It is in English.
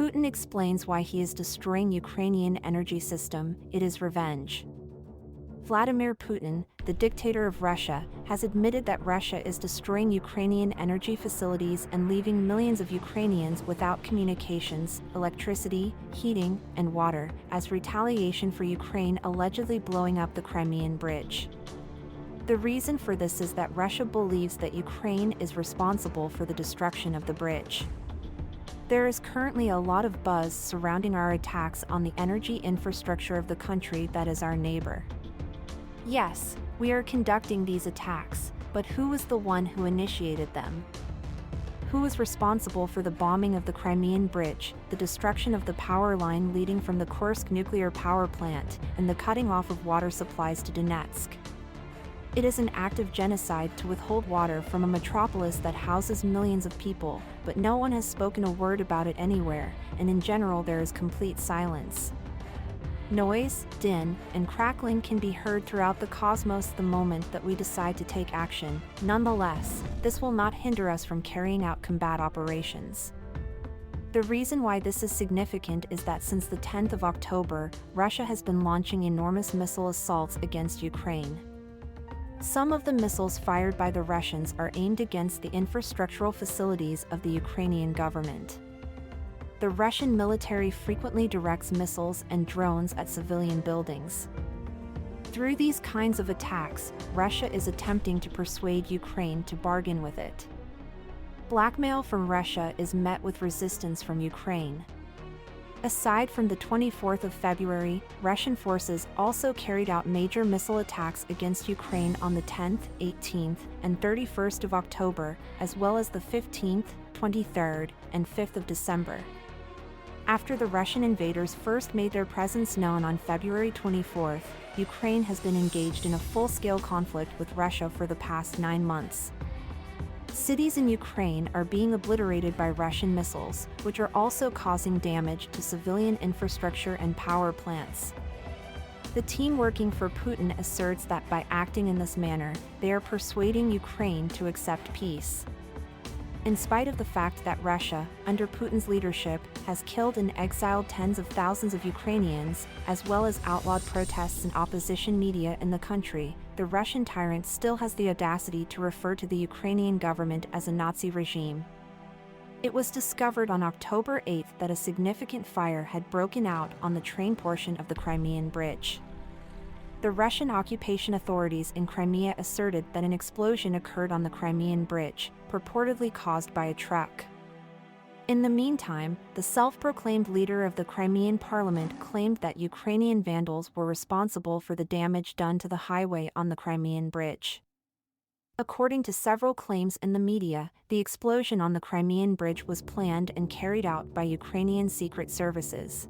Putin explains why he is destroying Ukrainian energy system. It is revenge. Vladimir Putin, the dictator of Russia, has admitted that Russia is destroying Ukrainian energy facilities and leaving millions of Ukrainians without communications, electricity, heating, and water, as retaliation for Ukraine allegedly blowing up the Crimean Bridge. The reason for this is that Russia believes that Ukraine is responsible for the destruction of the bridge. There is currently a lot of buzz surrounding our attacks on the energy infrastructure of the country that is our neighbor. Yes, we are conducting these attacks, but who was the one who initiated them? Who was responsible for the bombing of the Crimean Bridge, the destruction of the power line leading from the Kursk nuclear power plant, and the cutting off of water supplies to Donetsk? It is an act of genocide to withhold water from a metropolis that houses millions of people, but no one has spoken a word about it anywhere, and in general there is complete silence. Noise, din, and crackling can be heard throughout the cosmos the moment that we decide to take action. Nonetheless, this will not hinder us from carrying out combat operations. The reason why this is significant is that since the 10th of October, Russia has been launching enormous missile assaults against Ukraine. Some of the missiles fired by the Russians are aimed against the infrastructural facilities of the Ukrainian government. The Russian military frequently directs missiles and drones at civilian buildings. Through these kinds of attacks, Russia is attempting to persuade Ukraine to bargain with it. Blackmail from Russia is met with resistance from Ukraine. Aside from the 24th of February, Russian forces also carried out major missile attacks against Ukraine on the 10th, 18th, and 31st of October, as well as the 15th, 23rd, and 5th of December. After the Russian invaders first made their presence known on February 24th, Ukraine has been engaged in a full-scale conflict with Russia for the past 9 months. Cities in Ukraine are being obliterated by Russian missiles, which are also causing damage to civilian infrastructure and power plants. The team working for Putin asserts that by acting in this manner, they are persuading Ukraine to accept peace. In spite of the fact that Russia, under Putin's leadership, has killed and exiled tens of thousands of Ukrainians, as well as outlawed protests and opposition media in the country, the Russian tyrant still has the audacity to refer to the Ukrainian government as a Nazi regime. It was discovered on October 8 that a significant fire had broken out on the train portion of the Crimean Bridge. The Russian occupation authorities in Crimea asserted that an explosion occurred on the Crimean Bridge, purportedly caused by a truck. In the meantime, the self-proclaimed leader of the Crimean parliament claimed that Ukrainian vandals were responsible for the damage done to the highway on the Crimean Bridge. According to several claims in the media, the explosion on the Crimean Bridge was planned and carried out by Ukrainian secret services.